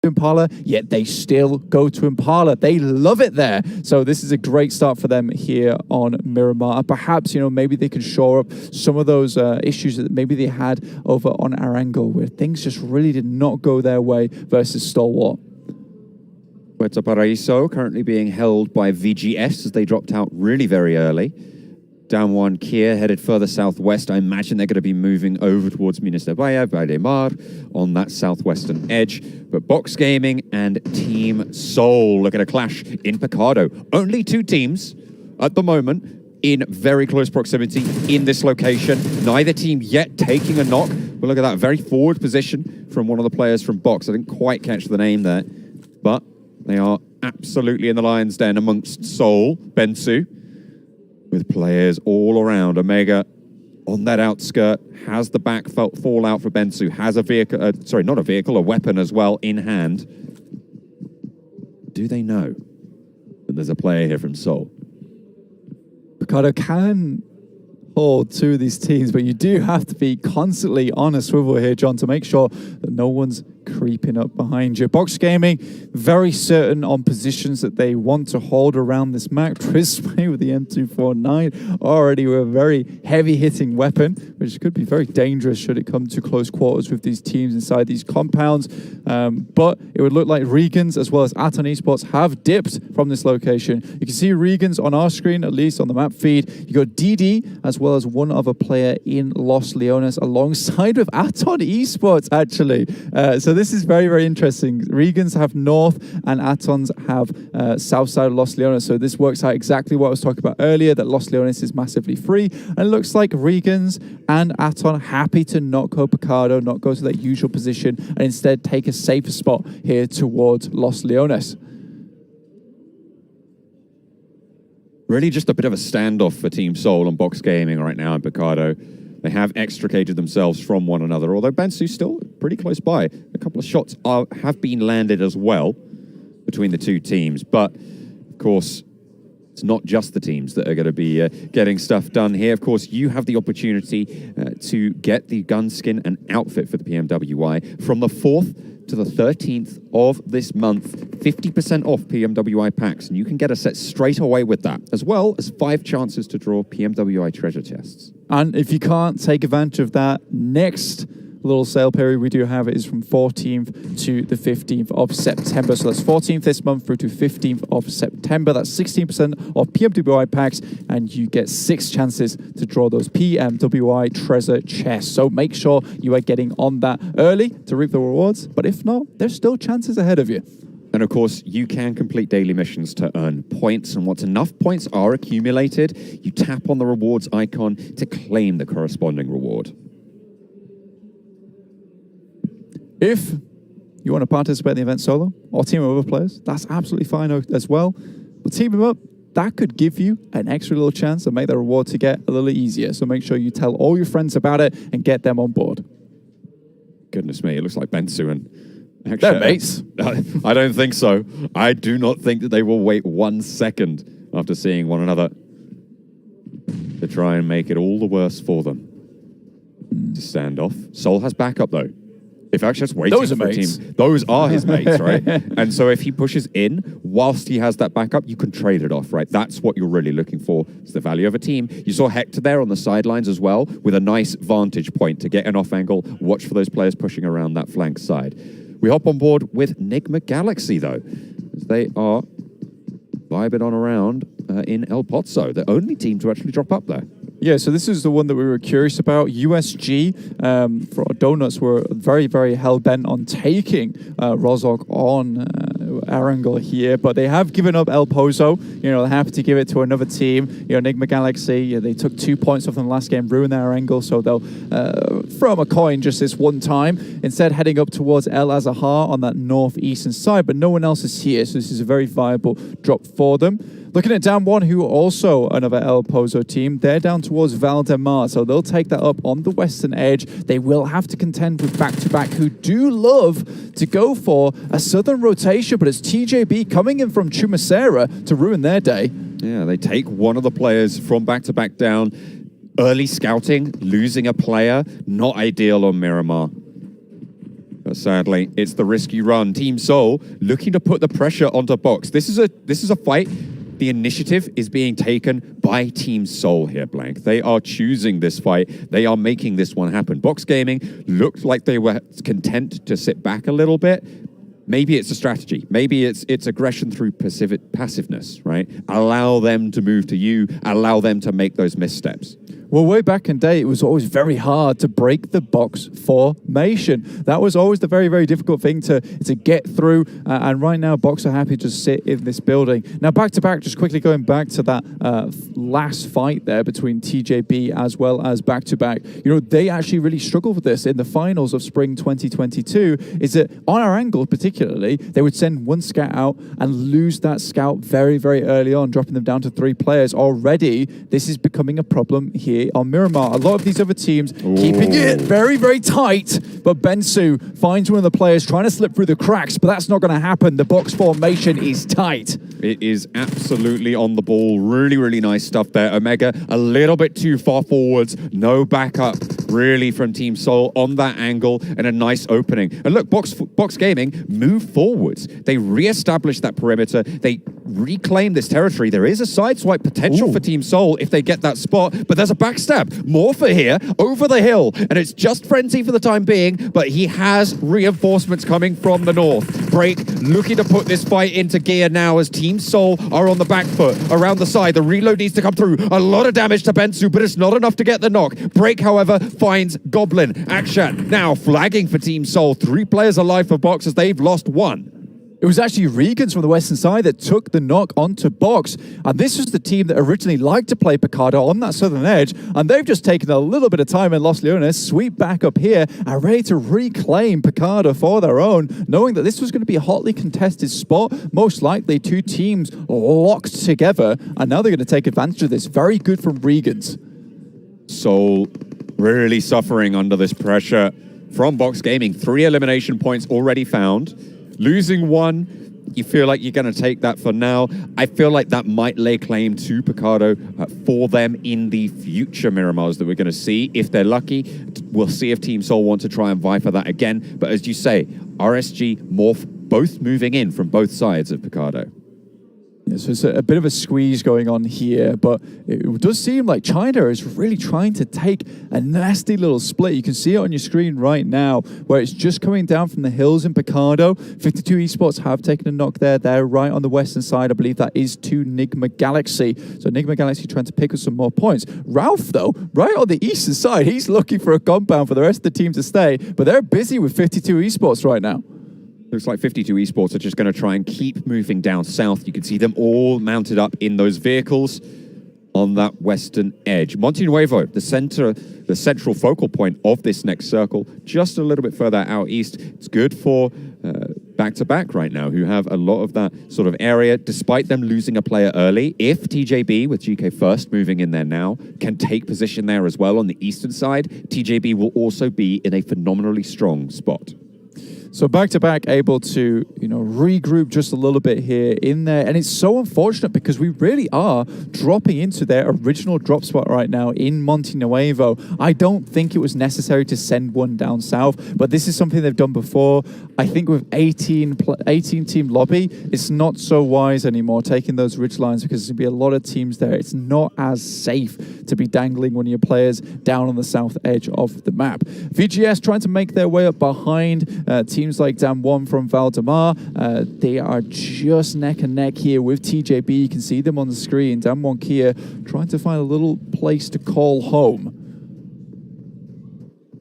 Impala, yet they still go to Impala. They love it there. So this is a great start for them here on Miramar. And perhaps, maybe they can shore up some of those issues that maybe they had over on Erangel, where things just really did not go their way versus Stalwart. Puerto Paraíso currently being held by VGS as they dropped out really very early. Down one, Kia headed further southwest. I imagine they're going to be moving over towards Municipalidad, Valdemar on that southwestern edge. But Box Gaming and Team Seoul look at a clash in Picado. Only two teams at the moment in very close proximity in this location. Neither team yet taking a knock. But look at that, very forward position from one of the players from Box. I didn't quite catch the name there, but they are absolutely in the lion's den amongst Seoul, Bensu, with players all around. Omega on that outskirt has the back fall out for Bensu, has a vehicle, not a vehicle, a weapon as well in hand. Do they know that there's a player here from Seoul? Picado can hold two of these teams, but you do have to be constantly on a swivel here, John, to make sure that no one's creeping up behind you. Box Gaming, very certain on positions that they want to hold around this map. Trismay with the M249, already with a very heavy-hitting weapon, which could be very dangerous should it come to close quarters with these teams inside these compounds. But it would look like REGAN.S as well as Aton Esports have dipped from this location. You can see REGAN.S on our screen, at least on the map feed. You got DD as well as one other player in Los Leones alongside with Aton Esports, actually. So this is very, very interesting. REGAN.S have north and Atons have south side of Los Leones. So this works out exactly what I was talking about earlier, that Los Leones is massively free. And it looks like REGAN.S and Aton happy to not go Picado, not go to their usual position, and instead take a safer spot here towards Los Leones. Really just a bit of a standoff for Team Seoul and Box Gaming right now in Picado. They have extricated themselves from one another, although Bensu's still pretty close by. A couple of shots have been landed as well between the two teams. But, of course, it's not just the teams that are going to be getting stuff done here. Of course, you have the opportunity to get the gun skin and outfit for the PMWI from the 4th to the 13th of this month. 50% off PMWI packs, and you can get a set straight away with that, as well as 5 chances to draw PMWI treasure chests. And if you can't take advantage of that, next little sale period we do have is from 14th to the 15th of September. So that's 14th this month through to 15th of September. That's 16% off PMWI packs, and you get 6 chances to draw those PMWI treasure chests. So make sure you are getting on that early to reap the rewards. But if not, there's still chances ahead of you. And of course, you can complete daily missions to earn points. And once enough points are accumulated, you tap on the rewards icon to claim the corresponding reward. If you want to participate in the event solo or team of other players, that's absolutely fine as well. But team them up, that could give you an extra little chance and make the reward to get a little easier. So make sure you tell all your friends about it and get them on board. Goodness me, it looks like Bensu and... Actually, they're mates. I don't think so. I do not think that they will wait 1 second after seeing one another to try and make it all the worse for them. To stand off. Seoul has backup, though. If actually just waiting for a team, those are his mates, right? And so if he pushes in whilst he has that backup, you can trade it off, right? That's what you're really looking for. It's the value of a team. You saw Hector there on the sidelines as well with a nice vantage point to get an off angle. Watch for those players pushing around that flank side. We hop on board with Nigma Galaxy, though, as they are vibing on around in El Pozo, the only team to actually drop up there. Yeah, so this is the one that we were curious about. USG for Donuts were very, very hell-bent on taking Rozhok on Erangel here, but they have given up El Pozo. They're happy to give it to another team. Nigma Galaxy, they took 2 points off in the last game, ruined their Erangel, so they'll throw them a coin just this one time. Instead, heading up towards El Azahar on that northeastern side, but no one else is here, so this is a very viable drop for them. Looking at down one, who also another El Pozo team, they're down towards Valdemar, so they'll take that up on the western edge. They will have to contend with back-to-back, who do love to go for a southern rotation, but it's TJB coming in from Chumacera to ruin their day. Yeah, they take one of the players from back-to-back down. Early scouting, losing a player, not ideal on Miramar. But sadly, it's the risk you run. Team Seoul looking to put the pressure onto Box. This is a fight. The initiative is being taken by Team Seoul here, Blank. They are choosing this fight. They are making this one happen. Box Gaming looked like they were content to sit back a little bit. Maybe it's a strategy. Maybe it's aggression through passiveness, right? Allow them to move to you. Allow them to make those missteps. Well, way back in day, it was always very hard to break the box formation. That was always the very, very difficult thing to get through. And right now, Box are happy to sit in this building. Now, back to back, just quickly going back to that last fight there between TJB as well as back to back. You know, they actually really struggled with this in the finals of spring 2022. Is that on Erangel particularly, they would send one scout out and lose that scout very, very early on, dropping them down to 3 players. Already, this is becoming a problem here on Miramar. A lot of these other teams keeping it very, very tight, but Bensu finds one of the players trying to slip through the cracks, but that's not going to happen. The box formation is tight. It is absolutely on the ball. Really, really nice stuff there. Omega a little bit too far forwards. No backup really from Team Seoul on that angle and a nice opening. And look, Box Gaming move forwards. They re-establish that perimeter. They reclaim this territory. There is a sideswipe potential for Team Seoul if they get that spot, but there's a backstab. Morph here over the hill, and it's just Frenzy for the time being, but he has reinforcements coming from the north. Break looking to put this fight into gear now as Team Seoul are on the back foot around the side. The reload needs to come through. A lot of damage to Bensu, but it's not enough to get the knock. Break, however, finds Goblin. Akshat now flagging for Team Seoul. 3 players alive for Box as they've lost 1. It was actually REGAN.S from the western side that took the knock onto Box. And this was the team that originally liked to play Picardo on that southern edge. And they've just taken a little bit of time in Los Leones, sweep back up here, and ready to reclaim Picardo for their own, knowing that this was going to be a hotly contested spot. Most likely 2 teams locked together. And now they're going to take advantage of this. Very good from REGAN.S. Seoul really suffering under this pressure from Box Gaming. 3 elimination points already found. Losing 1, you feel like you're going to take that for now. I feel like that might lay claim to Picardo for them in the future Miramars that we're going to see. If they're lucky, we'll see if Team Seoul want to try and vie for that again. But as you say, RSG, Morph, both moving in from both sides of Picardo. Yeah, so it's a bit of a squeeze going on here, but it does seem like China is really trying to take a nasty little split. You can see it on your screen right now, where it's just coming down from the hills in Picardo. 52 Esports have taken a knock there. They're right on the western side. I believe that is to Nigma Galaxy. So Nigma Galaxy trying to pick up some more points. Ralph, though, right on the eastern side, he's looking for a compound for the rest of the team to stay, but they're busy with 52 Esports right now. Looks like 52 Esports are just going to try and keep moving down south. You can see them all mounted up in those vehicles on that western edge. Monte Nuevo, the central focal point of this next circle, just a little bit further out east. It's good for back-to-back right now, who have a lot of that sort of area, despite them losing a player early. If TJB, with GK first moving in there now, can take position there as well on the eastern side, TJB will also be in a phenomenally strong spot. So back-to-back able to, regroup just a little bit here in there. And it's so unfortunate because we really are dropping into their original drop spot right now in Monte Nuevo. I don't think it was necessary to send one down south, but this is something they've done before. I think with 18 team lobby, it's not so wise anymore taking those ridge lines because there's going to be a lot of teams there. It's not as safe to be dangling one of your players down on the south edge of the map. VGS trying to make their way up behind teams like Dan1 from Valdemar. They are just neck and neck here with TJB. You can see them on the screen. Dan1 Kia trying to find a little place to call home.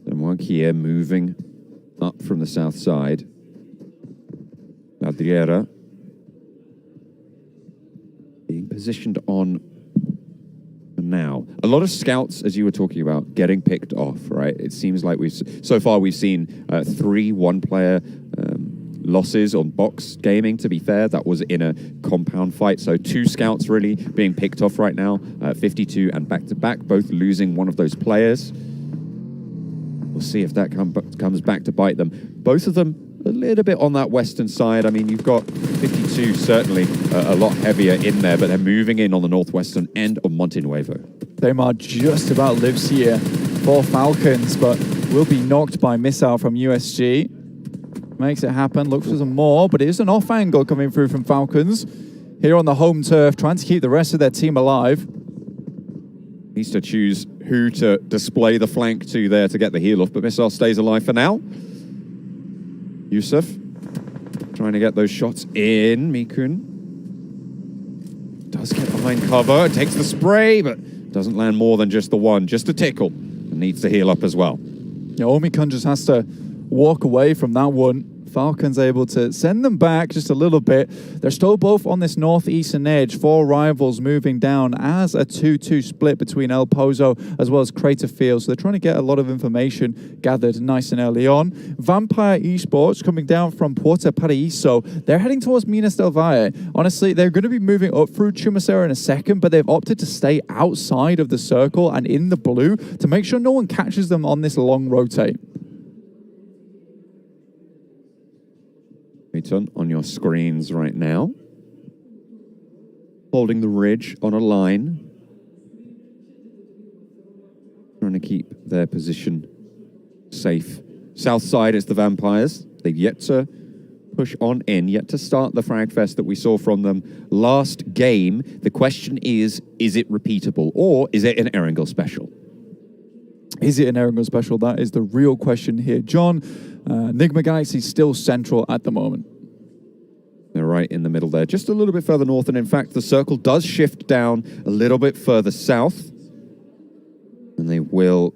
Dan1 Kia moving up from the south side. Ladriera being positioned on now. A lot of scouts, as you were talking about, getting picked off, right? It seems like so far we've seen 3 one-player losses on Box Gaming, to be fair. That was in a compound fight. So 2 scouts really being picked off right now. 52 and back-to-back, both losing one of those players. We'll see if that comes back to bite them. Both of them a little bit on that western side. I mean, you've got 52 certainly a lot heavier in there, but they're moving in on the northwestern end of Monte Nuevo. Neymar just about lives here for Falcons, but will be knocked by missile from USG. Makes it happen, looks for some more, but it is an off angle coming through from Falcons. Here on the home turf, trying to keep the rest of their team alive. Needs to choose who to display the flank to there to get the heal off, but Missile stays alive for now. Yusuf trying to get those shots in. Mikun does get behind cover, takes the spray, but doesn't land more than just the one, just a tickle. And needs to heal up as well. Yeah, Omikun just has to walk away from that one. Falcons able to send them back just a little bit. They're still both on this northeastern edge. 4 rivals moving down as a 2-2 split between El Pozo as well as Crater Field. So they're trying to get a lot of information gathered nice and early on. Vampire Esports coming down from Puerto Paraíso. They're heading towards Minas del Valle. Honestly, they're going to be moving up through Chumacera in a second, but they've opted to stay outside of the circle and in the blue to make sure no one catches them on this long rotate. Aton on your screens right now. Holding the ridge on a line. Trying to keep their position safe. South side is the Vampires. They've yet to push on in, yet to start the frag fest that we saw from them last game. The question is it repeatable or is it an Erangel special? Is it an Erangel special? That is the real question here. John, Nigma Galaxy still central at the moment. They're right in the middle there, just a little bit further north. And in fact, the circle does shift down a little bit further south. And they will